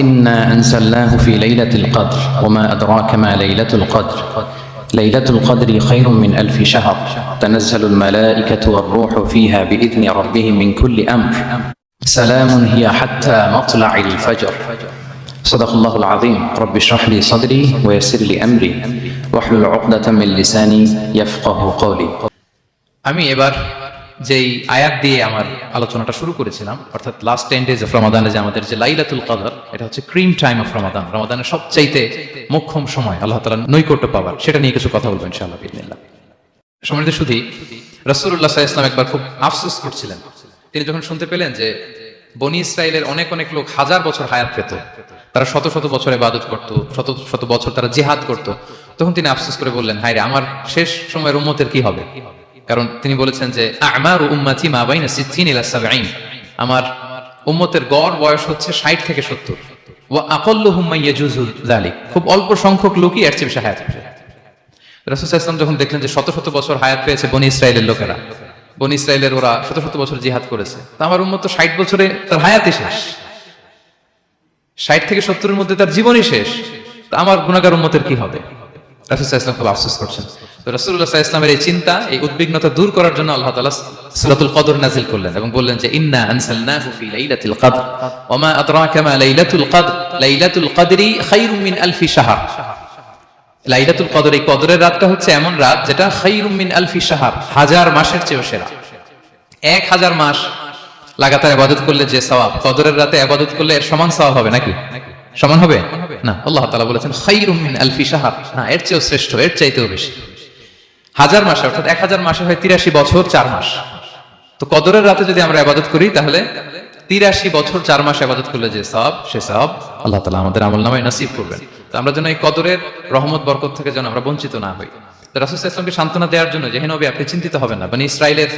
إنا أنزلناه في ليلة القدر وما أدراك ما ليلة القدر ليلة القدر خير من 1000 شهر تنزل الملائكة والروح فيها بإذن ربهم من كل أمر سلام هي حتى مطلع الفجر صدق الله العظيم رب اشرح لي صدري ويسر لي أمري واحلل عقدة من لساني يفقه قولي আমি এবার যেই আয়াত দিয়ে আমার আলোচনাটা শুরু করেছিলাম, অর্থাৎ লাস্ট 10 days অফ রমাদানে যে আমাদের যে লাইলাতুল কদর, এটা হচ্ছে ক্রিম টাইম অফ রমাদান, রমাদানের সবচাইতে মোক্ষম সময় আল্লাহ তাআলার নৈকট্য পাওয়ার, সেটা নিয়ে কিছু কথা বলবো ইনশাআল্লাহ বিইذنিল্লাহ। সম্মানিত সুধী, রাসূলুল্লাহ সাল্লাল্লাহু আলাইহি ওয়াসাল্লাম একবার খুব আফসোস করছিলেন। তিনি যখন শুনতে পেলেন যে বনি ইসরাইলের অনেক অনেক লোক হাজার বছর হায়াত পেত, তারা শত শত বছর ইবাদত করত, শত শত বছর তারা জিহাদ করত, তখন তিনি আফসোস করে বললেন, হায়রে আমার শেষ সময়ের উম্মতের কি হবে? কারণ তিনি বলেছেন যে আমারু উম্মতি মা বাইনা 60 ইলা 70, আমার উম্মতের গড় বয়স হচ্ছে 60 থেকে 70, ওয়া আকাল্লুহুম মান ইয়াজুজু যালিক, খুব অল্প সংখ্যক লোকই এর চেয়ে বেশি হায়াত পাবে। রাসূল সাল্লাল্লাহু আলাইহি ওয়াসাল্লাম যখন দেখলেন যে শত শত বছর হায়াত পেয়েছে বনি ইসরাইলের লোকেরা, বনি ইসরাইলের ওরা শত শত বছর জিহাদ করেছে, তো আমার উম্মত তো 60 বছরে তার হায়াতই শেষ, 60 থেকে 70 এর মধ্যে তার জীবনই শেষ, তো আমার গুনাহগার উম্মতের কি হবে? রাসূল সাল্লাল্লাহু আলাইহি ওয়াসাল্লাম খুব আফসোস করছেন। তো রাসূলুল্লাহ সাল্লাল্লাহু আলাইহি ওয়াসাল্লামের এই চিন্তা, এই উদ্বিগ্নতা দূর করার জন্য আল্লাহ তাআলা সূরাতুল কদর নাযিল করলেন এবং বললেন যে ইন্না আনসালনাহু ফি লাইলাতিল কদর ওয়া মা আদরাকা মা লাইলাতুল কদর লাইলাতুল কদরি খায়রুম মিন 1000 শাহর। লাইলাতুল কদর, এই কদরের রাতটা হচ্ছে এমন রাত যেটা খায়রুম মিন 1000 শাহর, হাজার মাসের চেয়ে সেরা। 1000 মাস লাগাতার ইবাদত করলে যে সওয়াব, কদরের রাতে ইবাদত করলে এর সমান সওয়াব হবে নাকি? সমান হবে না। আল্লাহ তাআলা বলেছেন খায়রুম মিন 1000 শাহর, না এর চেয়েও শ্রেষ্ঠ, এর চাইতেও বেশি। হাজার মাসে, অর্থাৎ 1000 মাসে হয় 83 বছর 4 মাস। তো কদরের রাতে যদি আমরা ইবাদত করি তাহলে 83 বছর 4 মাস ইবাদত করলে যে সওয়াব, সে সওয়াব আল্লাহ তাআলা আমাদের আমলনামায় নসিব করবেন। তো আমরা যেন এই কদরের রহমত বরকত থেকে যেন আমরা বঞ্চিত না হই। তো রাসূল সাল্লাল্লাহু আলাইহি ওয়াসাল্লামকে সান্ত্বনা দেওয়ার জন্য যে হে নবী আপনি চিন্তিত হবেন না, বনি ইসরাইলের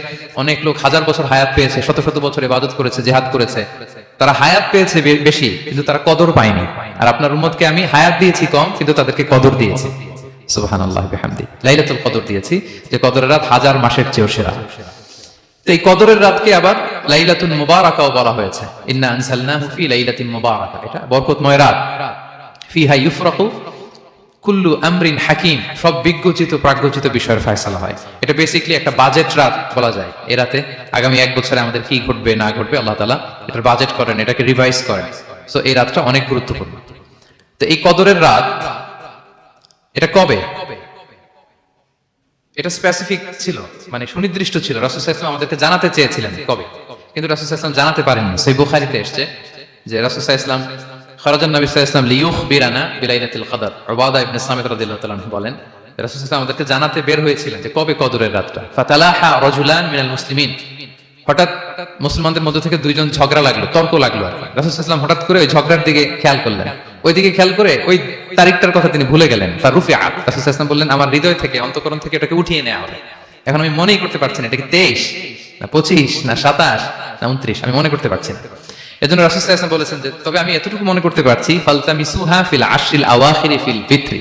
অনেক লোক হাজার বছর হায়াত পেয়েছে, শত শত বছর ইবাদত করেছে, জিহাদ করেছে, তারা হায়াত পেয়েছে বেশি কিন্তু তারা কদর পায়নি, আর আপনার উম্মতকে আমি হায়াত দিয়েছি কম কিন্তু তাদেরকে কদর দিয়েছি। সুবহানাল্লাহ বিহামদি, লাইলাতুল কদর দিয়েছি, যে কদরের রাত হাজার মাসের চেয়েও সেরা। তো এই কদরের রাতকে আবার লাইলাতুল মুবারাকাও বলা হয়েছে, ইন্না আনসালনাহু ফি লাইলাতিন মুবারাকা, এটা বরকতময় রাত। ফিহা ইউফরাকু কুল্লু আমরিন হাকিম, সব বিজ্ঞচিত প্রাজ্ঞচিত বিষয়ের ফয়সালা হয়। এটা বেসিক্যালি একটা বাজেট রাত বলা যায়। এই রাতে আগামী 1 বছরে আমাদের কি ঘটবে না ঘটবে আল্লাহ তাআলা এটার বাজেট করেন, এটাকে রিভাইজ করেন। সো এই রাতটা অনেক গুরুত্বপূর্ণ। তো এই কদরের রাত এটা কবে? এটা স্পেসিফিক ছিল, মানে সুনির্দিষ্ট ছিল। রাসূল সাল্লাল্লাহু আলাইহি ওয়াসাল্লাম আমাদেরকে জানাতে চেয়েছিলেন কবে, কিন্তু রাসূল সাল্লাল্লাহু আলাইহি ওয়াসাল্লাম জানাতে পারেননি। সহিহ বুখারীতে এসেছে যে রাসূল সাল্লাল্লাহু আলাইহি ওয়াসাল্লাম খরাজান নবী সাল্লাল্লাহু আলাইহি ওয়াসাল্লাম লিয়ুখবিরানা বিলাইলাতিল কদর। উবাদা ইবনে সামিত রাদিয়াল্লাহু তাআলা আনহু বলেন, রাসূল সাল্লাল্লাহু আলাইহি ওয়াসাল্লাম আমাদেরকে জানাতে বের হয়েছিলেন যে কবে কদরের রাতটা। ফাতালাহা রাজুলান মিনাল মুসলিমিন, হঠাৎ মুসলমানদের মধ্য থেকে দুইজন ঝগড়া লাগলো, তর্ক লাগলো। আর রাসূল সাল্লাল্লাহু আলাইহি ওয়াসাল্লাম হঠাৎ করে ওই ঝগড়ার দিকে খেয়াল করলেন, ওইদিকে খেয়াল করে ওই তারিখটার কথা তিনি ভুলে গেলেন। ফারুফিআ, রাসূল সাল্লাল্লাহু আলাইহি ওয়াসাল্লাম বললেন আমার হৃদয় থেকে, অন্তঃকরণ থেকে এটাকে উঠিয়ে নেওয়া হবে। এখন আমি মনেই করতে পারছি না এটা কি 23 না 25 না 27 না 29, আমি মনে করতে পারছি না। এজন্য রাসূল সাল্লাল্লাহু আলাইহি ওয়াসাল্লাম বলেছেন যে তবে আমি এতটুকু মনে করতে পারছি, ফালতামিসুহা ফিল আশরিল আওয়াখিরি ফিল ফিত্রি,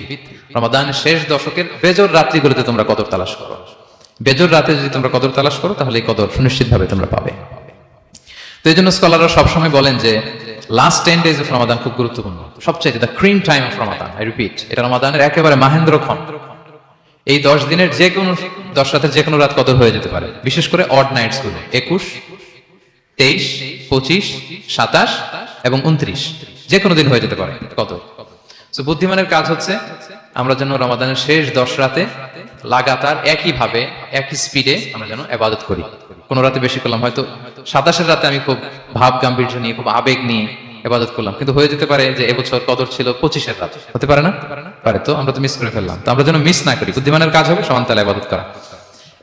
রমাদানের শেষ দশকের বেজর রাত্রিগুলোতে তোমরা কদর তালাশ করো। বেজর রাতে যদি তোমরা কদর তালাশ করো তাহলে এই কদর সুনিশ্চিতভাবে তোমরা পাবে। তো এই জন্য স্কলাররা সবসময় বলেন যে লাস্ট 10 days অফ রমাদান খুব গুরুত্বপূর্ণ, সবচেয়ে the cream time of Ramadan. I repeat, এটা রমাদানের একেবারে মাহেন্দ্রক্ষণ। এই 10 দিনের যে কোনো 10 রাতের যে কোনো রাত কদর হয়ে যেতে পারে, বিশেষ করে অড নাইটস গুলো 21, 23, 25, 27 এবং 29, যে কোনো দিন হয়ে যেতে পারে কদর। সো বুদ্ধিমানের কাজ হচ্ছে আমরা যেন রমাদানের শেষ 10 রাতে লাগাতার একইভাবে একই স্পিডে আমরা যেন ইবাদত করি। কোন রাতে বেশি করলাম, হয়তো 27 রাতে আমি খুব ভাব গাম্ভীর্য নিয়ে খুব আবেগ নিয়ে ইবাদত করলাম, কিন্তু হয়ে যেতে পারে যে এবছর কদর ছিল 25 রাতে, হতে পারে না? পারে। তো আমরা তো মিস করে ফেললাম, তো আমরা যেন মিস না করি। বুদ্ধিমানের কাজ হবে সমান তালে ইবাদত করা,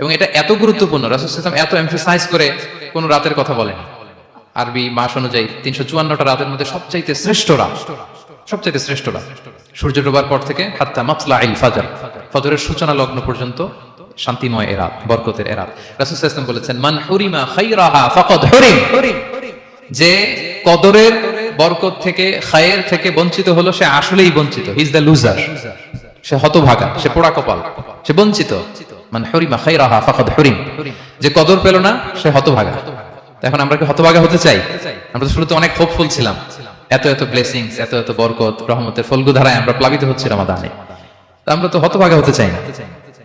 এবং এটা এত গুরুত্বপূর্ণ রাসূল সাল্লাল্লাহু আলাইহি ওয়াসাল্লাম এত এমফাসাইজ করে কোন রাতের কথা বলেন। আরবি মাস অনুযায়ী 354টা রাতের মধ্যে সবচাইতে শ্রেষ্ঠ রাত, সবচাইতে শ্রেষ্ঠ রাত সূর্য ডোবার পর থেকে হাত্তা মাতলাইল ফাজর, ফজরের সূচনা লগ্ন পর্যন্ত শান্তিময় এ রাত, বরকতের এ রাত। রাসূল সাল্লাল্লাহু আলাইহি ওয়াসাল্লাম বলেছেন মান হুরিমা খায়রাহা ফাকাদ হুরিম, যে কদরের বরকত থেকে খায়ের থেকে বঞ্চিত হলো সে আসলেই বঞ্চিত। হি ইজ দ্য লুজার, সে হতভাগা, সে পোড়া কপাল, সে বঞ্চিত। মান হুরিমা খায়রাহা ফাকাদ হুরিম, যে কদর পেল না সে হতভাগা। এখন আমরা কি হতভাগা হতে চাই? আমরা তো শুরুতে অনেক হোপফুল ছিলাম, এত এত ব্লেসিংস, এত এত বরকত, রহমতের ফলগুধারায় আমরা প্লাবিত হচ্ছি রমাদানে। তা আমরা তো হতভাগা হতে চাই না।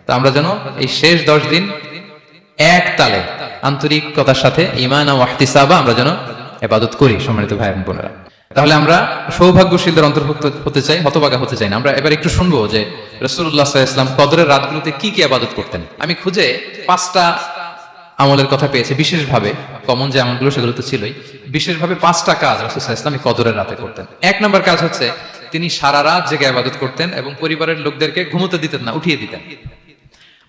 তা আমরা যেন এই শেষ 10 দিন এক তালে আন্তরিকতার সাথে ঈমান ও ইহতিসাবা আমরা যেন ইবাদত করি। সম্মানিত ভাই এবং বোনেরা, তাহলে আমরা সৌভাগ্যশীলদের অন্তর্ভুক্ত হতে চাই, হতভাগা হতে চাই না। আমরা এবার একটু শুনবো যে রাসূলুল্লাহ সাল্লাল্লাহু আলাইহি ওয়াসাল্লাম কদরের রাতগুলোতে কি কি ইবাদত করতেন। আমি খুঁজে 5টা আমলের কথা পেয়েছি বিশেষভাবে, কমন যে আমলগুলো সেগুলো তো ছিলই, বিশেষভাবে 5টা কাজ রাসূল সাল্লাল্লাহু আলাইহি ওয়াসাল্লাম কদরের রাতে করতেন। 1 নম্বর কাজ হচ্ছে তিনি সারা রাত জেগে ইবাদত করতেন এবং পরিবারের লোকদেরকে ঘুমোতে দিতেন না, উঠিয়ে দিতেন।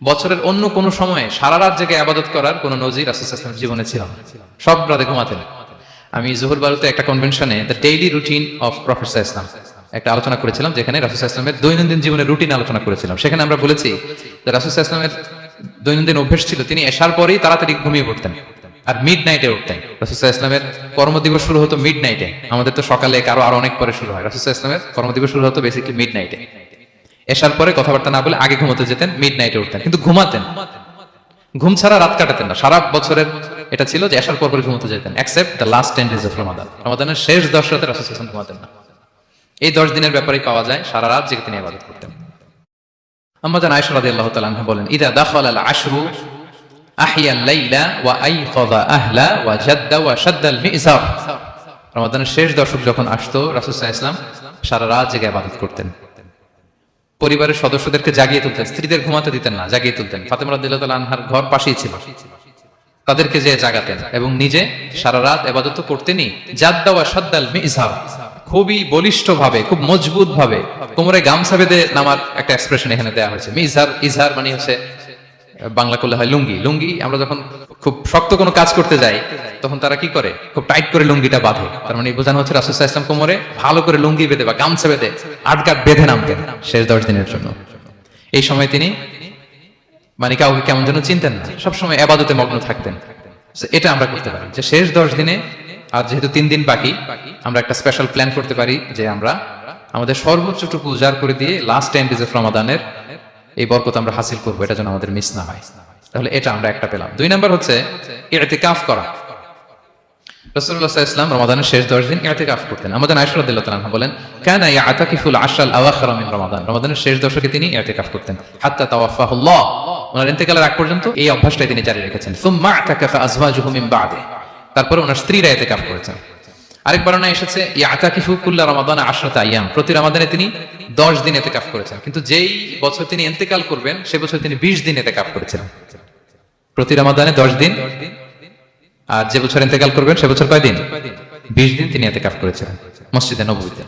বছরের অন্য কোনো সময়ে সারা রাত জেগে ইবাদত করার কোনো নজির রাসূল সাল্লাল্লাহু আলাইহি ওয়াসাল্লামের জীবনে ছিল না। সব রাতে ঘুমাতেন। আমি জোহর বারুতে একটা কনভেনশনে the daily routine of prophet সাল্লাল্লাহু আলাইহি ওয়াসাল্লাম একটা আলোচনা করেছিলাম, যেখানে রাসূল সাল্লাল্লাহু আলাইহি ওয়াসাল্লামের দৈনন্দিন জীবনের রুটিন আলোচনা করেছিলাম। সেখানে আমরা বলেছি যে রাসূল সাল্লাল্লাহু আলাইহি ওয়াসাল্লামের দৈনন্দিন অভ্যাস ছিল তিনি এশার পরেই তাড়াতাড়ি ঘুমিয়ে পড়তেন আর মিড নাইটে উঠতেন। রাসূল সাল্লাল্লাহু আলাইহি ওয়াসাল্লামের কর্মদিবস শুরু হতো মিড নাইটে। আমাদের তো সকালে কারো আরো অনেক পরে শুরু হয়, রাসূল সাল্লাল্লাহু আলাইহি ওয়াসাল্লামের কর্মদিবস শুরু হতো বেসিক্যালি মিড নাইটে। এশার পরে কথাবার্তা না বলে আগে ঘুমোতে যেতেন, মিড নাইটে উঠতেন, কিন্তু ঘুমাতেন। ঘুম ছাড়া রাত কাটাতেন না। সারা বছরের এটা ছিল যে এশার পর ঘুমোতে যেতেন, except the last 10 days of Ramadan. রমাদানের শেষ 10 রাতে রাসূল সাল্লাল্লাহু আলাইহি ওয়াসাল্লাম ঘুমাতেন না। এই 10 দিনের ব্যাপারেই পাওয়া যায় সারা রাত জেগে তিনি ইবাদত করতেন। আম্মা জান আয়েশা রাদিয়াল্লাহু তাআলা আনহা বলেন, ইযা দাখালা আল আশরু আহিয়া আল লাইলা ওয়া আইকাযা আহলা ওয়া জাদ্দা ওয়া শাদ্দা আল মি'জার। রমাদানের শেষ দশক যখন আসতো রাসূল সাল্লাল্লাহু আলাইহি ওয়াসাল্লাম সারা রাত জেগে ইবাদত করতেন। পরিবারের সদস্যদেরকে জাগিয়ে তুলতেন, স্ত্রীদের ঘুমাতে দিতেন না, জাগিয়ে তুলতেন। ফাতেমা রাদিয়াল্লাহু তাআলা আনহার ঘর পাশেই ছিল, তাদেরকে যে জাগাতেন এবং নিজে সারা রাত ইবাদত করতেনই। জাদ্দা ওয়া শাদ্দা আল মি'জার, খুবই বলিষ্ঠ ভাবে, খুব মজবুত ভাবে কোমরে গামছা বেঁধে নামার একটা এক্সপ্রেশন এখানে দেওয়া হয়েছে। মিজার, ইজহার মানে হচ্ছে বাংলা করলে হয় লুঙ্গি। লুঙ্গি আমরা যখন খুব শক্ত কোনো কাজ করতে যাই তখন তারা কি করে, খুব টাইট করে লুঙ্গিটা বাঁধে। তার মানে বোঝানো হচ্ছে রাসূল সাল্লাল্লাহু আলাইহি ওয়াসাল্লাম কোমরে ভালো করে লুঙ্গি বেঁধে বা গামছা বেঁধে আটকাট বেঁধে নামতেন শেষ 10 দিনের জন্য। এই সময় তিনি মানে কাউকে কেমন যেন চিনতেন না, সবসময় ইবাদতে মগ্ন থাকতেন। এটা আমরা করতে পারি যে শেষ 10 দিনে, আর যেহেতু 3 দিন বাকি, আমরা একটা স্পেশাল প্ল্যান করতে পারি যে আমরা আমাদের সর্বোচ্চটুকু উজাড় করে দিয়ে লাস্ট 10 days অফ রমাদানের এই বরকত আমরা হাসিল করবো, এটা যেন আমাদের মিস না হয়। তাহলে এটা আমরা একটা পেলাম। 2 নাম্বার হচ্ছে ইতিকাফ করা। রাসূলুল্লাহ সাল্লাল্লাহু আলাইহি ওয়াসাল্লাম রমাদানের শেষ 10 দিন ইতিকাফ করতেন। আমাদের আয়েশা রাদিয়াল্লাহু তাআলা আনহা বলেন, কানা ইয়াতাকিফুল আশরাল আওয়াখির মিন রমাদান। রমাদানের শেষ দশকে তিনি ইতিকাফ করতেন হাত্তা তাওয়াফাহুল্লাহ, ওনার ইন্তেকালের আগ পর্যন্ত এই অভ্যাসটাই তিনি জারি রেখেছেন। সুম্মা আতাকাফা আজওয়াজুহু মিন বাদে, তারপরে ওনার স্ত্রীরা ইতিকাফ করেছেন। আরেক বর্ণনায় এসেছে ইয়াতাকিফু কুল্লা রমাদান 10 আইয়াম, প্রতি রমাদানে তিনি 10 দিন ইতিকাফ করেছেন। কিন্তু যেই বছর তিনি ইন্তেকাল করবেন সে বছর তিনি 20 দিন ইতিকাফ করেছিলেন। প্রতি রমাদানে 10 দিন, আর যে বছর ইন্তেকাল করবেন সে বছর কয় দিন? 20 দিন তিনি ইতিকাফ করেছিলেন মসজিদে নববীতে।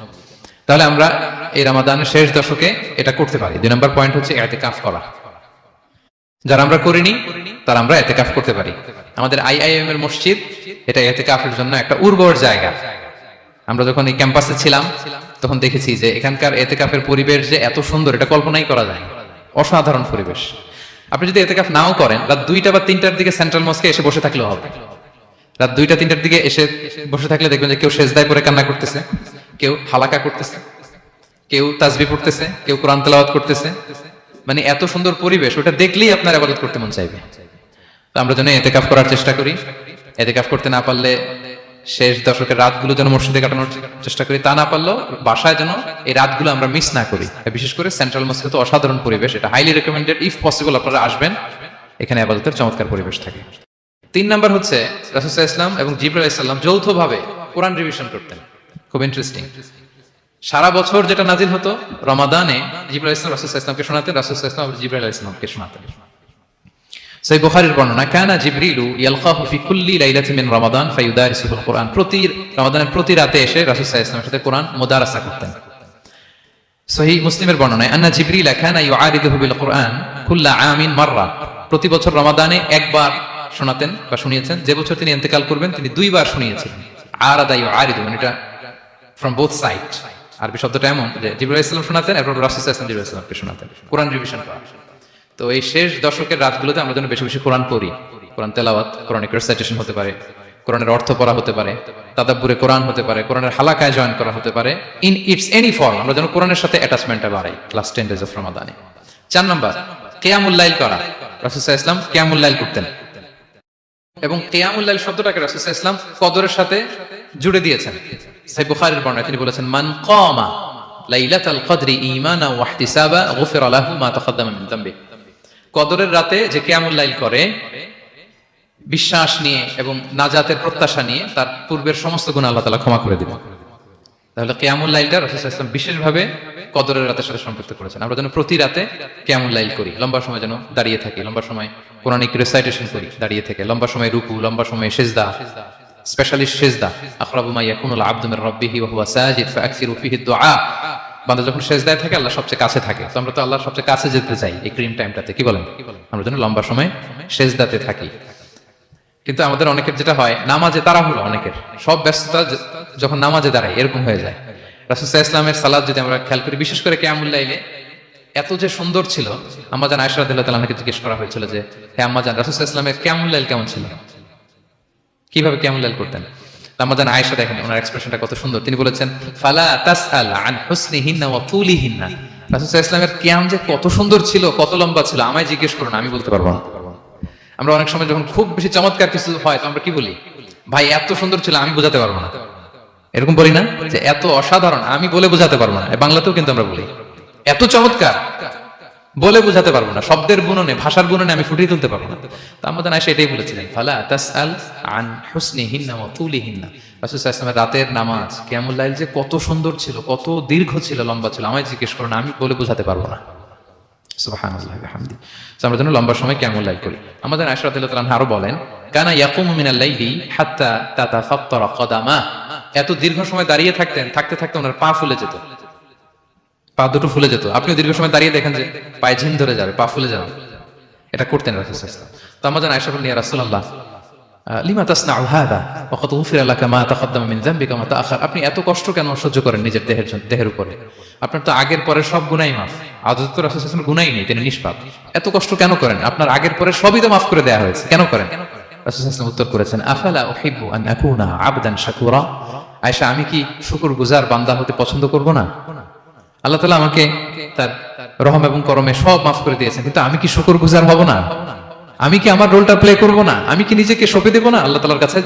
তাহলে আমরা এই রমাদানের শেষ দশকে এটা করতে পারি। 2 নম্বর পয়েন্ট হচ্ছে ইতিকাফ করা। যারা আমরা করিনি তারা আমরা ইতিকাফ করতে পারি। আমাদের আইআইএম এর মসজিদ এটা ইতিকাফের জন্য একটা উর্বর জায়গা। আমরা যখন এই ক্যাম্পাসে ছিলাম তখন দেখেছি যে এখানকার ইতিকাফের পরিবেশ যে এত সুন্দর এটা কল্পনাই করা যায় না। অসাধারণ পরিবেশ। আপনি যদি ইতিকাফ নাও করেন, রাত 2টা বা 3টার দিকে সেন্ট্রাল মস্কে এসে বসে থাকলেও হবে। রাত 2টা 3টার দিকে এসে বসে থাকলে দেখবেন যে কেউ সেজদায় পড়ে কান্না করতেছে, কেউ হালাকা করতেছে, কেউ তাসবিহ পড়তেছে, কেউ কোরআন তেলাওয়াত করতেছে। মানে এত সুন্দর পরিবেশ, ওটা দেখলেই আপনার ইবাদত করতে মন চাইবে। তো আমরা যেন ইতিকাফ করার চেষ্টা করি। ইতিকাফ করতে না পারলে শেষ দশকের রাতগুলো যেন মসজিদে কাটানোর চেষ্টা করি, তা না পারলেও বাসায় যেন এই রাতগুলো আমরা মিস না করি। বিশেষ করে সেন্ট্রাল মস্কে তো অসাধারণ পরিবেশ, এটা হাইলি রেকমেন্ডেড। ইফ পসিবল আপনারা আসবেন, এখানে ইবাদতের চমৎকার পরিবেশ থাকে। 3 নাম্বার হচ্ছে রাসূল সাল্লাল্লাহু আলাইহি ওয়াসাল্লাম এবং জিবরাইল আলাইহিস সালাম যৌথভাবে কোরআন রিভিশন করতেন। খুব ইন্টারেস্টিং। সারা বছর যেটা নাজিল হতো রমাদানে জিবরাইল আলাইহিস সালাম রাসূল সাল্লাল্লাহু আলাইহি ওয়াসাল্লামকে শোনাতেন, রাসূল সাল্লাল্লাহু আলাইহি ওয়াসাল্লাম জিবরাইল আলাইহিস সালামকে শোনাতেন। সহিহ বুখারীর বর্ণনা, কানা জিবরিলু ইয়ালকাহু ফি কুল্লি লাইলাতিন মিন রমাদান ফায়ুদারিসুল কুরআন। প্রতি রমাদানের প্রতি রাতে এসে রাসূল সাল্লাল্লাহু আলাইহি ওয়াসাল্লামের সাথে কোরআন মুদারাসা করতেন। সহিহ মুসলিমের বর্ণনায়, আন্না জিবরিল কানা ইউআরিদুহু বিল কুরআন কুল্লা আমিন মাররা। প্রতি বছর রমাদানে একবার শোনাতেন বা শুনিয়েছেন। যে বছর তিনি ইন্তেকাল করবেন তিনি 2 বার শুনিয়েছেন। আরাদা ইউআরিদু মানে এটা ফ্রম বোথ সাইড। আরবি শব্দটা এমন যে জিবরাইল আলাইহিস সালাম শোনাতেন, এরপর রাসূল সাল্লাল্লাহু আলাইহি ওয়াসাল্লাম জিবরাইল আলাইহিস সালামকে শোনাতেন, কোরআন রিভিশন করা। তো এই শেষ দশকের রাতগুলোতে আমরা যেন বেশি বেশি কোরআন পড়ি। কোরআন তেলাওয়াত, কোরআনিক রিসাইটেশন হতে পারে, কোরআনের অর্থ পড়া হতে পারে, তাদাব্বুরে কোরআন হতে পারে, কোরআনের হালাকায় জয়েন করা হতে পারে। ইন ইটস এনি ফর্ম আমরা যেন কোরআনের সাথে অ্যাটাচমেন্টটা বাড়াই লাস্ট 10 days অফ রমাদানে। 4 নাম্বার কিয়ামুল লাইল করা। রাসূল সাল্লাল্লাহু আলাইহি ওয়াসাল্লাম কিয়ামুল লাইল করতেন এবং কিয়ামুল লাইল শব্দটাকে রাসূল সাল্লাল্লাহু আলাইহি ওয়াসাল্লাম কদরের সাথে জুড়ে দিয়েছেন। সহিহ বুখারীর বর্ণনা, তিনি বলেছেন মান কামা লাইলাতাল কদরি ঈমানা ওয়া ইহতিসাবা গুফিরা লাহু মা তাকাদ্দামা মিন যামবি। কদরের রাতে যে কিয়ামুল লাইল করে বিশ্বাস নিয়ে এবং নাজাতের প্রত্যাশা নিয়ে, তার পূর্বের সমস্ত গুনাহ আল্লাহ তাআলা ক্ষমা করে দিবেন। তাহলে কিয়ামুল লাইলটা রাসূল সাল্লাল্লাহু আলাইহি ওয়াসাল্লাম বিশেষভাবে কদরের রাতের সাথে সম্পৃক্ত করেছেন। আমরা যেন প্রতি রাতে কিয়ামুল লাইল করি, লম্বা সময় যেন দাঁড়িয়ে থাকি, লম্বা সময় কোরআনিক রিসাইটেশন করি দাঁড়িয়ে থেকে, লম্বা সময় রুকু, লম্বা সময় সিজদা, স্পেশালি সিজদা। আকরাবু মা ইয়াকুনুল আবদু মির রাব্বিহি ওয়া হুয়া সাজিদ ফাআকসিরু ফিহি দুআ। বান্দা যখন সিজদায় থাকে আল্লাহ সবচেয়ে কাছে থাকে, তো আমরা তো আল্লাহর সবচেয়ে কাছে যেতে চাই এই ক্রিম টাইমটাতে, কি বলেন? আমরা যেন লম্বা সময় সিজদাতে থাকি। কিন্তু আমাদের অনেকের যেটা হয়, নামাজে তাড়াহুড়ো, অনেকের সব ব্যস্ততা যখন নামাজে দাঁড়ায় এরকম হয়ে যায়। রাসূল সাল্লাল্লাহু আলাইহি ওয়াসাল্লামের সালাত যদি আমরা খেয়াল করি, বিশেষ করে কিয়ামুল লাইলে এত যে সুন্দর ছিল। আম্মা জান আয়েশা রাদিয়াল্লাহু তাআলা আনহাকে জিজ্ঞেস করা হয়েছিল যে, হে আম্মা জান, রাসূল সাল্লাল্লাহু আলাইহি ওয়াসাল্লামের কিয়ামুল লাইল কেমন ছিল, কিভাবে কিয়ামুল লাইল করতেন? আম্মা জান আয়েশা, দেখেন ওনার এক্সপ্রেশনটা কত সুন্দর। তিনি বলেছেন ফালা তাসআল আন হুসনিহিন্না ওয়া তুলিহিন্না। রাসূল সাল্লাল্লাহু আলাইহি ওয়াসাল্লামের কিয়াম যে কত সুন্দর ছিল, কত লম্বা ছিল, আমায় জিজ্ঞেস করুন, আমি বলতে পারবো না। আমরা অনেক সময় যখন খুব বেশি চমৎকার কিছু হয় তো আমরা কি বলি, ভাই এত সুন্দর ছিল আমি বোঝাতে পারবো না, এরকম বলি না? যে এত অসাধারণ আমি বলে বোঝাতে পারবো না। বাংলাতেও কিন্তু আমরা বলি এত চমৎকার বলে বোঝাতে পারবো না, শব্দের গুণনে, ভাষার গুণনে আমি ফুটিয়ে তুলতে পারবো না। তো আমাদের আয়েশা এটাই বলেছিলেন, ফালা তাসআল আন হুসনিহিন্না ওয়া তুলিহিন্না। রাসূল সাল্লাল্লাহু আলাইহি ওয়াসাল্লামের রাতের নামাজ কিয়ামুল লাইল যে কত সুন্দর ছিল, কত দীর্ঘ ছিল, লম্বা ছিল, আমায় জিজ্ঞেস করুন, আমি বলে বোঝাতে পারবো না। সুবহানাল্লাহি ওয়া বিহামদিহি। আমরা যেন লম্বা সময় কিয়ামুল লাইল করি। আমাদের আয়েশা রাদিয়াল্লাহু তাআলা আরো বলেন, কানা ইয়াকুমু মিনাল লাইলি হাত্তা তাতাফাত্তারা কদামা। এত দীর্ঘ সময় দাঁড়িয়ে থাকতেন, থাকতে থাকতে ওনার পা ফুলে যেত, পা দুটো ফুলে যেত। আপনিও দীর্ঘ সময় দাঁড়িয়ে দেখেন যে পায়ে ঝিম ধরে যাবে, পা ফুলে যাবে, এটা করতেন রাসূল সাল্লাল্লাহু আলাইহি ওয়াসাল্লাম। তো আমাদের আয়েশা বললেন, ইয়া রাসূলুল্লাহ লিমা তাসনাউ হাযা ওয়া ক্বাদ গুফিরা লাকা মা তাকাদ্দামা মিন যামবিকা ওয়া মা তাআখার। আপনি এত কষ্ট কেন সহ্য করেন নিজের দেহের উপরে? আপনার তো আগের পরে সব গুনাহই মাফ। আদতে তো রাসূল সাল্লাল্লাহু আলাইহি ওয়াসাল্লাম গুনাহই নেই, তিনি নিষ্পাপ। এত কষ্ট কেন করেন? আপনার আগের পরে সবই তো মাফ করে দেয়া হয়েছে, কেন করেন? রাসূল সাল্লাল্লাহু আলাইহি ওয়াসাল্লাম উত্তর করেছেন, আফালা উহিব্বু আন আকুনা আবদান শাকুরা। আয়েশা, আমি কি শুকরগুজার বান্দা হতে পছন্দ করব না? আল্লাহ তাআলা আমাকে তার রহম এবং করমে সব মাফ করে দিয়েছেন, কিন্তু আমি কি শুকরগুজার হব না? আমি কি আমার রোলটা প্লে করব না? আমি কি নিজেকে সঁপে দেব না আল্লাহ তাআলার কাছে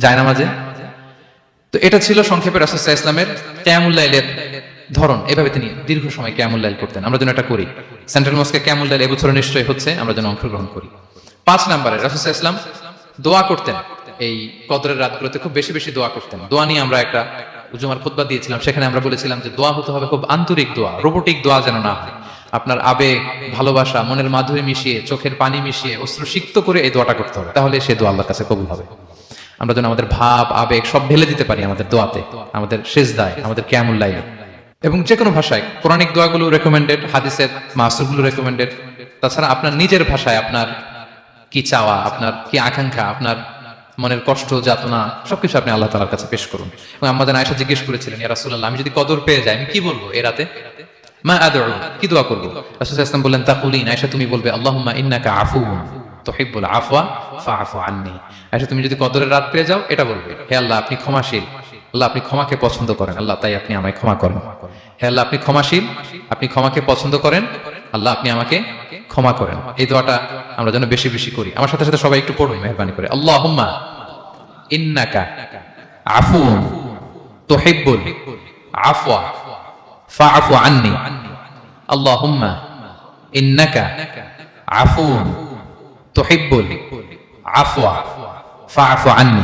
জায়নামাজে? তো এটা ছিল সংক্ষেপে রাসূল সাল্লাল্লাহু আলাইহি ওয়াসাল্লামের কিয়ামুল লাইলের ধরন। এভাবে তিনি দীর্ঘ সময় কিয়ামুল লাইল করতেন। আমরা যেন এটা করি। সেন্ট্রাল মস্কে কিয়ামুল লাইল এবছর নিশ্চয়ই হচ্ছে, আমরা যেন অংশগ্রহণ করি। 5 নম্বরে রাসূল সাল্লাল্লাহু আলাইহি ওয়াসাল্লাম দোয়া করতেন। এই কদরের রাতগুলোতে খুব বেশি বেশি দোয়া করতেন। দোয়া নিয়ে আমরা একটা জুমার খুতবা দিয়েছিলাম, সেখানে আমরা বলেছিলাম যে দোয়া হতে হবে খুব আন্তরিক দোয়া, রোবোটিক দোয়া যেন না হয়। আপনার আবেগ, ভালোবাসা, মনের মাধুরী মিশিয়ে, চোখের পানি মিশিয়ে, অশ্রু সিক্ত করে এই দোয়াটা করতে হবে, তাহলে সে দোয়া আল্লাহর কাছে কবুল হবে। আমরা যেন আমাদের ভাব, আবেগ সব ঢেলে দিতে পারি আমাদের দোয়াতে, আমাদের সিজদায়, আমাদের কিয়ামুল লাইলে। এবং যে কোনো ভাষায় কোরআনিক দোয়াগুলো রেকমেন্ডেড, হাদিসের মাসুরগুলো রেকমেন্ডেড। তাছাড়া আপনার নিজের ভাষায় আপনার কি চাওয়া, আপনার কি আকাঙ্ক্ষা, আপনার মনের কষ্ট, যাতনা সবকিছু আপনি আল্লাহ তাআলার কাছে পেশ করুন। এবং আমাদের আয়েশা জিজ্ঞেস করেছিলেন, ইয়া রাসূলুল্লাহ, আমি যদি কদর পেয়ে যাই আমি কি বলবো এই রাতে? মা আদউ, কি দোয়া করব? রাসূল সাল্লাল্লাহু আলাইহি ওয়াসাল্লাম বললেন, তাকুলিন, আয়েশা তুমি বলবে, আল্লাহুম্মা ইন্নাকা আফুউন তুহিব্বুল আফওয়া ফাআফু আন্নী। আয়েশা তুমি যদি কদরের রাত পেয়ে যাও এটা বলবে, হে আল্লাহ আপনি ক্ষমাশীল, আল্লাহ আপনি ক্ষমাকে পছন্দ করেন, আল্লাহ তাই আপনি আমায় ক্ষমা করেন। হে আল্লাহ আপনি ক্ষমাশীল, আপনি ক্ষমাকে পছন্দ করেন, আল্লাহ আপনি আমাকে ক্ষমা করেন। এই দোয়াটা আমরা যেন বেশি বেশি করি। আমার সাথে সাথে সবাই একটু পড়ুন মেহেরবানি করে, আল্লাহুম্মা ইন্নাকা আফুউন তুহিব্বুল আফওয়া ফাআফু আন্নী। আল্লাহুম্মা ইন্নাকা আফুউন তুহিব্বুল আফওয়া ফাআফু আন্নী।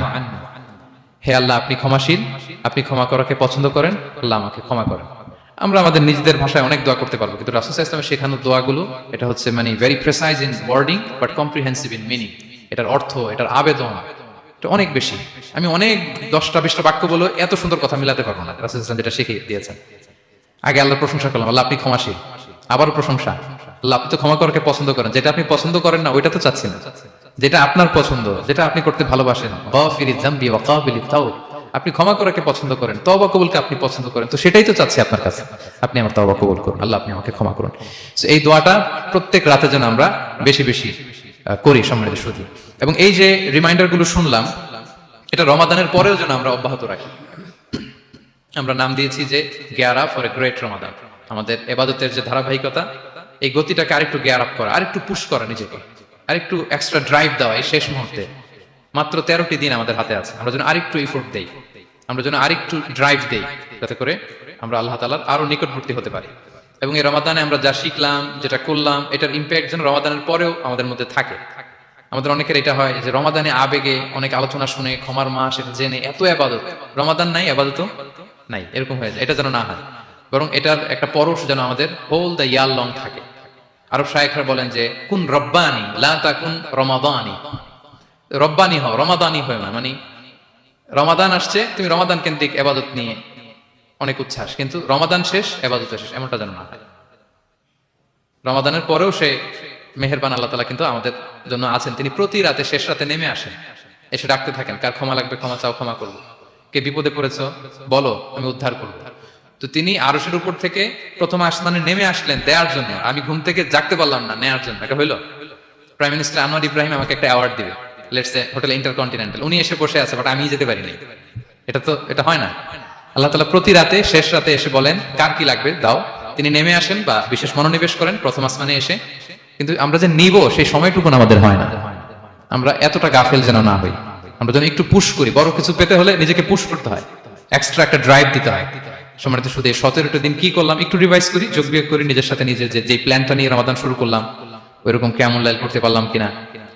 হে আল্লাহ আপনি ক্ষমাশীল, আপনি ক্ষমা করাকে পছন্দ করেন, আল্লাহ আমাকে ক্ষমা করেন। আমরা আমাদের নিজেদের ভাষায় অনেক দোয়া করতে পারবো, কিন্তু রাসূল সাল্লাল্লাহু আলাইহি ওয়াসাল্লামের শেখানো দোয়াগুলো এটা হচ্ছে মানে very precise in wording but comprehensive in meaning. এটার অর্থ, এটার আবেদন এটা অনেক বেশি। আমি অনেক 10টা 20টা বাক্য বলে এত সুন্দর কথা মিলাতে পারবো না। রাসূল সাল্লাল্লাহু আলাইহি ওয়াসাল্লাম যেটা শিখিয়ে দিয়েছেন, আগে আল্লাহর প্রশংসা করলাম, আল্লাহ আপনি ক্ষমাশীল, আবারও প্রশংসা, আল্লাহ আপনি তো ক্ষমা করাকে পছন্দ করেন। যেটা আপনি পছন্দ করেন না ওইটা তো চাচ্ছি না, যেটা আপনার পছন্দ, যেটা আপনি করতে ভালোবাসেন, গাফিরিয যামবি ওয়া কাবিলিত তাওব, আপনি ক্ষমা করাকে পছন্দ করেন, তওবা কবুলকে আপনি পছন্দ করেন, তো সেটাই তো চাচ্ছি আপনার কাছে, আপনি আমার তওবা কবুল করুন, আল্লাহ আপনি আমাকে ক্ষমা করুন। সো এই দোয়াটা প্রত্যেক রাতে যেন আমরা বেশি বেশি করি সম্মানিত সুধী। এবং এই যে রিমাইন্ডার গুলো শুনলাম, এটা রমাদানের পরেও যেন আমরা অব্যাহত রাখি। আমরা নাম দিয়েছি যে gear up for a great Ramadan. আমাদের ইবাদতের যে ধারাবাহিকতা, এই গতিটাকে আরেকটু গিয়ার আপ করা, আরেকটু পুশ করা নিজেকে, আরেকটু এক্সট্রা ড্রাইভ দেওয়া। এই শেষ মুহূর্তে মাত্র 13টি দিন আমাদের হাতে আছে, আমরা যেন আরেকটু এফোর্ট দেই, আমরা যেন আরেকটু ড্রাইভ দেই, যাতে করে আমরা আল্লাহ তাআলার আরো নিকটবর্তী হতে পারি। এবং এই রমাদানে আমরা যা শিখলাম, যেটা করলাম, এটার ইম্প্যাক্ট যেন রমাদানের পরেও আমাদের মধ্যে থাকে। আমাদের অনেকের এটা হয় যে রমাদানে আবেগে অনেক আলোচনা শুনে, ক্ষমার মাস এটা জেনে এত ইবাদত, রমাদান নাই ইবাদতও নাই, এরকম হয়ে যায়। এটা যেন না হয়, বরং এটার একটা পরশ যেন আমাদের হোল দ্য ইয়ার লং থাকে। আরব শায়েখরা বলেন যে কুন রব্বানি লা তাকুন রমাদানি, রব্বানি হও, রমাদানি হয় না। মানে রমাদান আসছে, তুমি রমাদান কেন্দ্রিক ইবাদত নিয়ে অনেক উচ্ছ্বাস, কিন্তু রমাদান শেষ ইবাদত শেষ, এমনটা যেন না হয়। রমাদানের পরেও সে মেহেরবান আল্লাহ তাআলা কিন্তু আমাদের জন্য আছেন। তিনি প্রতি রাতে শেষ রাতে নেমে আসেন, এসে ডাকতে থাকেন, কার ক্ষমা লাগবে ক্ষমা চাও, ক্ষমা করবো, কে বিপদে পড়েছ বলো, আমি উদ্ধার করবো। তো তিনি আরশের উপর থেকে প্রথম আসমানে নেমে আসলেন দেওয়ার জন্য। আমি ঘুম থেকে জাগতে পারলাম না, নেওয়ার জন্য। এটা হইলো প্রাইম মিনিস্টার আনোয়ার ইব্রাহিম আমাকে একটা অ্যাওয়ার্ড দিবে, লেটস সে হোটেল ইন্টারকন্টিনেন্টাল, উনি এসে বসে আছে, বাট আমি যেতে পারিনি। এটা হয় না। আল্লাহ তাআলা প্রতি রাতে শেষ রাতে এসে বলেন কার কি লাগবে দাও, তিনি নেমে আসেন বা বিশেষ মনোনিবেশ করেন প্রথম আসমানে এসে। কিন্তু আমরা যে নিব সেই সময়টুকু আমাদের হয় না। আমরা এতটা গাফেল যেন না হই, আমরা যেন একটু পুশ করি। বড় কিছু পেতে হলে নিজেকে পুশ করতে হয়, এক্সট্রা একটা ড্রাইভ দিতে হয়। সম্মানিত শুধু 17টা দিন কি করলাম একটু রিভাইজ করি, যোগ বিয়োগ করি নিজের সাথে, নিজের যে প্ল্যানটা নিয়ে রমাদান শুরু করলাম ওইরকম কিয়ামুল লাইল করতে পারলাম কিনা,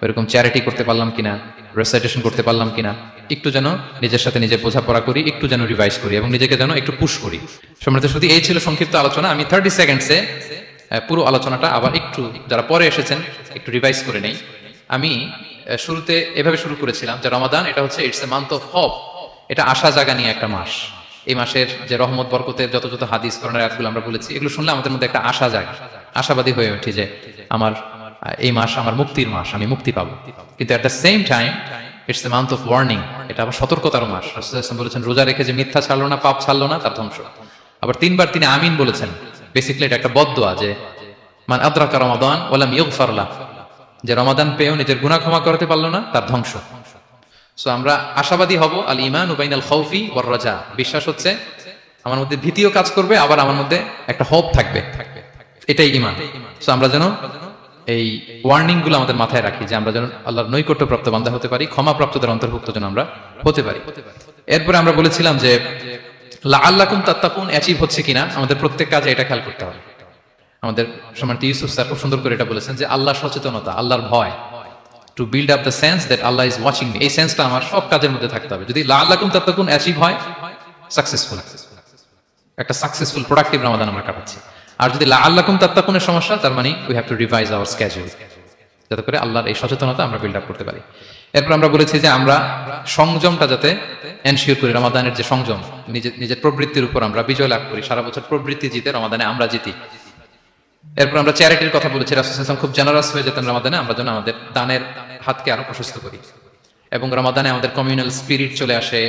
ওইরকম চ্যারিটি করতে পারলাম কিনা, রেসাইটেশন করতে পারলাম কিনা, একটু যেন নিজের সাথে নিজে বোঝাপড়া করি, একটু যেন রিভাইজ করি এবং নিজেকে যেন একটু পুশ করি। সম্মানিত শুধু এই ছিল সংক্ষিপ্ত আলোচনা। আমি 30 সেকেন্ডসে পুরো আলোচনাটা আবার একটু যারা পরে এসেছেন একটু রিভাইজ করে নেই। আমি শুরুতে এভাবে শুরু করেছিলাম যে রমাদান এটা হচ্ছে it's a month of hope, এটা আশা জাগা নিয়ে একটা মাস। এই মাসের যে রহমত বরকতের যত যত হাদিস কোরআনের আয়াতগুলো আমরা বলেছি, এগুলো শুনলে আমাদের মধ্যে একটা আশা জাগে, আশাবাদী হয়ে উঠি যে আমার এই মাস আমার মুক্তির মাস, আমি মুক্তি পাবো। কিন্তু at the same time it's a month of warning, এটা আবার সতর্কতার মাস। রাসূলুল্লাহ সাল্লাল্লাহু আলাইহি ওয়াসাল্লাম বলেছেন রোজা রেখে যে মিথ্যা ছাড়লো না, পাপ ছাড়লো না, তার ধ্বংস। আবার 3 বার তিনি আমিন বলেছেন। বেসিক্যালি এটা একটা বদদোয়া যে মান আদরাকা রমাদান ওয়া লাম ইগফার লাহ, যে রমাদান পেয়েও নিজের গুনাহ ক্ষমা করতে পারলো না, তার ধ্বংস। সো আমরা আশাবাদী হব। আল ঈমানু বাইনাল খাউফি ওয়ার রাজা, বিশ্বাস হচ্ছে আমার মধ্যে ভীতিও কাজ করবে, আবার আমার মধ্যে একটা হোপ থাকবে, এটাই ঈমান। সো আমরা যেন এই ওয়ার্নিং গুলো আমাদের মাথায় রাখি যে আমরা যেন আল্লাহর নৈকট্যপ্রাপ্ত বান্দা হতে পারি, ক্ষমাপ্রাপ্তদের অন্তর্ভুক্ত যেন আমরা হতে পারি। এরপরে আমরা বলেছিলাম যে লাআল্লাকুম তাত্তাকুন অ্যাচিভ হচ্ছে কিনা আমাদের প্রত্যেক কাজে এটা খেয়াল করতে হবে। আমাদের সম্মানিত ইউসুফ স্যার খুব সুন্দর করে এটা বলেছেন যে আল্লাহর সচেতনতা, আল্লাহর ভয়, to build up the sense that Allah is watching me, এই সেন্সটা আমার সব কাজের মধ্যে থাকতে হবে। যদি লাআল্লাকুম তাত্তাকুন অ্যাচিভ হয়, সাকসেসফুল, একটা সাকসেসফুল প্রোডাক্টিভ রমাদান আমরা কাটাচ্ছি। আর যদি লাআল্লাকুম তাত্তাকুনের সমস্যা, তার মানে we have to revise hour schedule, যাতে করে আল্লাহর এই সচেতনতা আমরা বিল্ড আপ করতে পারি। এরপর আমরা বলেছি যে আমরা সংযমটা যাতে এনশিওর করি, রমাদানের যে সংযম, নিজের প্রবৃত্তির উপর আমরা বিজয় লাভ করি। সারা বছর প্রবৃত্তি জিতে, রমাদানে আমরা জিতি। এরপর আমরা চ্যারিটির কথা বলেছি, রাসূলুল্লাহ সাল্লাল্লাহু আলাইহি ওয়াসাল্লাম খুব জেনারাস হয়ে যেতেন রমাদানে, আমরা যেন আমাদের দানের হাতকে আরো প্রশস্ত করি। এবং রমাদানে আমাদের কমিউনাল স্পিরিট চলে আসে,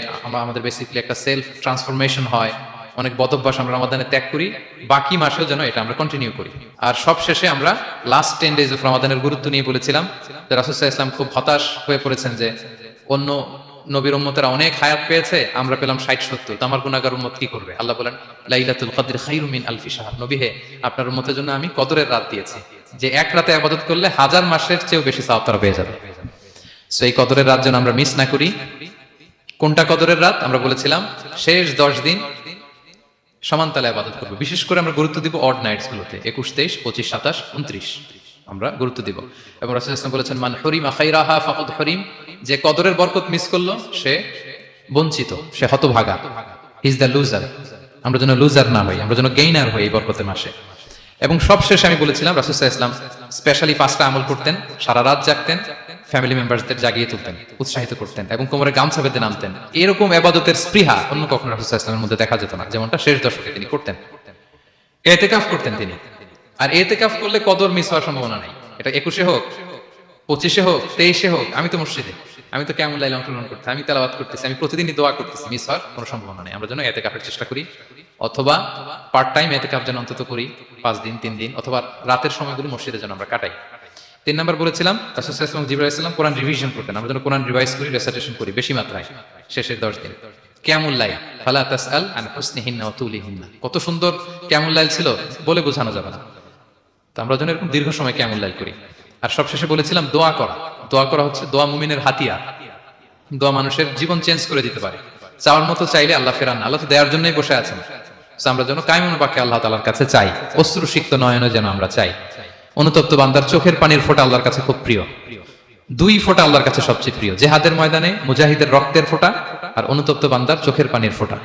আমাদের বেসিক্যালি একটা সেলফ ট্রান্সফরমেশন হয়, অনেক বদ অভ্যাস আমরা রমাদানে ত্যাগ করি, বাকি মাসেও যেন এটা আমরা কন্টিনিউ করি। আর সব শেষে আমরা লাস্ট 10 ডেজ অফ রমাদানের গুরুত্ব নিয়ে বলেছিলাম যে রাসূল সাল্লাল্লাহু আলাইহি ওয়াসাল্লাম খুব হতাশ হয়ে পড়েছেন যে অন্য নবীর উম্মতেরা অনেক হায়াত পেয়েছে, আমরা পেলাম 60-70, তো আমার গুনাহগার উম্মত কি করবে? আল্লাহ বলেন লাইলাতুল কদর খায়রুম মিন আলফি শাহর, নবী হে আপনার উম্মতের জন্য আমি কদরের রাত দিয়েছি, যে এক রাতে ইবাদত করলে 1000 মাসের চেয়েও বেশি সওয়াব তারা পেয়ে যাবে। সো এই কদরের রাত যেন আমরা মিস না করি। কোনটা কদরের রাত? আমরা বলেছিলাম শেষ 10 দিন সমান তালে ইবাদত করব। বিশেষ করে আমরা গুরুত্ব দিব অড নাইটস গুলোতে, 21, 23, 25, 27, 29 আমরা গুরুত্ব দিব। এবং রাসূল সাল্লাল্লাহু আলাইহি ওয়াসাল্লাম বলেছেন মান হুরিমা খায়রাহা ফাকাদ হুরিম, যে কদরের বরকত মিস করলো সে বঞ্চিত, সে হতভাগা, হি ইজ দ্য লুজার। আমরা যেন লুজার না হই, আমরা যেন গেইনার হই এই বরকতের মাসে। এবং সবশেষে আমি বলেছিলাম রাসূল সাল্লাল্লাহু আলাইহি ওয়াসাল্লাম স্পেশালি 5টা আমল করতেন, সারা রাত জাগতেন, ফ্যামিলি মেম্বারদের জাগিয়ে তুলতেন, উৎসাহিত করতেন এবং কোমরে গামছা বেঁধে নামতেন। এরকম ইবাদতের স্পৃহা অন্য কখনো রাসূল সাল্লাল্লাহু আলাইহি ওয়াসাল্লামের মধ্যে দেখা যেত না, যেমনটা শেষ দশকে তিনি করতেন। ইতিকাফ করতেন তিনি, আর ইতিকাফ করলে কদর মিস হওয়ার সম্ভাবনা নাই। এটা 21-এ হোক, 25-এ হোক, 23-এ হোক, আমি তো মসজিদে, আমি তো কিয়ামুল লাইলে অংশগ্রহণ করতেছি, আমি তেলাওয়াত করতেছি, আমি প্রতিদিনই দোয়া করতেছি, মিস হওয়ার কোনো সম্ভাবনা নেই। আমরা যেন ইতিকাফের চেষ্টা করি, অথবা পার্ট টাইম ইতিকাফ যেন অন্তত করি 5 দিন 3 দিন, অথবা রাতের সময়গুলো মসজিদে যেন আমরা কাটাই। 3 নাম্বার বলেছিলাম রাসূল সাল্লাল্লাহু আলাইহি ওয়াসাল্লাম, জিবরাইল আলাইহিস সালাম কোরআন রিভিশন করতেন, আমরা যেন কোরআন রিভাইজ করি, রেসাইটেশন করি বেশি মাত্রায় শেষের 10 দিন। কিয়ামুল লাইল ফালা তাসআল আন হুসনিহিন্না ওয়া তুলিহিন্না, কত সুন্দর কিয়ামুল লাইল ছিল বলে বোঝানো যাবে না। তো আমরা যেন এরকম দীর্ঘ সময় কিয়ামুল লাইল করি। আর সবশেষে বলেছিলাম দোয়া করা। দোয়া করা হচ্ছে দোয়া মুমিনের হাতিয়ার, দোয়া মানুষের জীবন চেঞ্জ করে দিতে পারে। চাওয়ার মতো চাইলে আল্লাহ ফেরান না, আল্লাহ তো দেওয়ার জন্যই বসে আছেন। So আমরা যেন কায়মন বাক্যে আল্লাহ তাআলার কাছে চাই, অশ্রুসিক্ত নয়নে যেন আমরা চাই। অনুতপ্ত বান্দার চোখের পানির ফোঁটা আল্লাহর কাছে খুব প্রিয়। 2 ফোঁটা আল্লাহর কাছে সবচেয়ে প্রিয়, জিহাদের ময়দানে মুজাহিদের রক্তের ফোঁটা আর অনুতপ্ত বান্দার চোখের পানির ফোঁটা।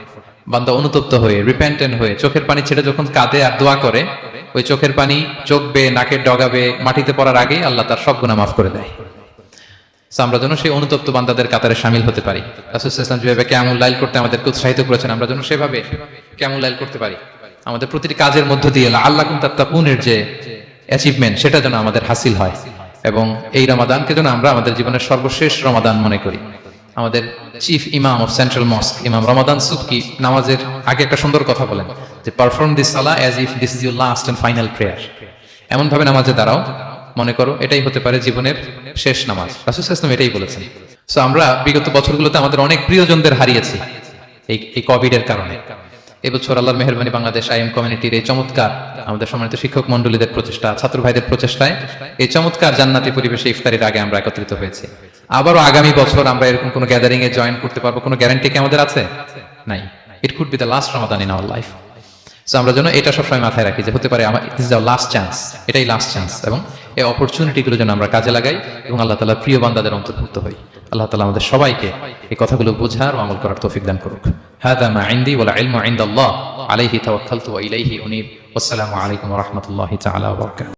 বান্দা অনুতপ্ত হয়ে রিপেন্টেন্ট হয়ে চোখের পানি ছেড়ে যখন কাঁদে আর দোয়া করে, ওই চোখের পানি চোখ বেয়ে নাকের ডগাবে মাটিতে পড়ার আগেই আল্লাহ তার সব গুনাহ মাফ করে দেয়। So আমরা যেন সেই অনুতপ্ত বান্দাদের কাতারে শামিল হতে পারি। রাসূল সাল্লাল্লাহু আলাইহি ওয়াসাল্লাম যেভাবে কিয়ামুল লাইল করতে আমাদেরকে উৎসাহিত করেছেন, আমরা যেন সেভাবে কিয়ামুল লাইল করতে পারি। আমাদের প্রতিটি কাজের মধ্য দিয়ে লাআল্লাকুম তাত্তাকুনের যে অ্যাচিভমেন্ট, সেটা যেন আমাদের হাসিল হয়, এবং এই রমাদানকে যেন আমরা আমাদের জীবনের সর্বশেষ রমাদান মনে করি। আমাদের চিফ ইমাম অফ সেন্ট্রাল মস্ক ইমাম রমাদান সুবকি নামাজের আগে একটা সুন্দর কথা বলেন যে পারফর্ম দিস সালাহ as if this is your last and final prayer. এমন ভাবে নামাজে দাঁড়াও মনে করো এটাই হতে পারে জীবনের শেষ নামাজ। রাসূল সাল্লাল্লাহু আলাইহি ওয়াসাল্লাম এটাই বলেছেন। সো আমরা বিগত বছরগুলোতে আমাদের অনেক প্রিয়জনদের হারিয়েছি এই কোভিডের কারণে। এবছর আল্লাহর মেহেরবানি বাংলাদেশ আইএম কমিউনিটির এই চমৎকার আমাদের সম্মানিত শিক্ষক মন্ডলীদের প্রচেষ্টা, ছাত্র ভাইদের প্রচেষ্টায় এই চমৎকার জান্নাতি পরিবেশে ইফতারির আগে আমরা একত্রিত হয়েছি। আবারও আগামী বছর আমরা এরকম কোনো গ্যাদারিং এ জয়েন করতে পারবো, কোনো গ্যারান্টি কি আমাদের আছে? নাই। It could be the last Ramadan in our life. So আমরা যেন এটা সবসময় মাথায় রাখি যে হতে পারে আমার this is our last chance, এটাই লাস্ট চান্স, এবং এই অপরচুনিটিগুলো যেন আমরা কাজে লাগাই এবং আল্লাহ তাআলার প্রিয় বান্দাদের অন্তর্ভুক্ত হই। আল্লাহ তাআলা আমাদের সবাইকে এই কথাগুলো বোঝার ও আমল করার তৌফিক দান করুক। হাদা মা ইনদি ওয়াল ইলমু ইনদাল্লাহ আলাইহি তাওয়াক্কালতু ওয়া ইলাইহি উনীব। ওয়াসসালামু আলাইকুম ওয়া রাহমাতুল্লাহি তাআলা ওয়া বারাকাতুহু।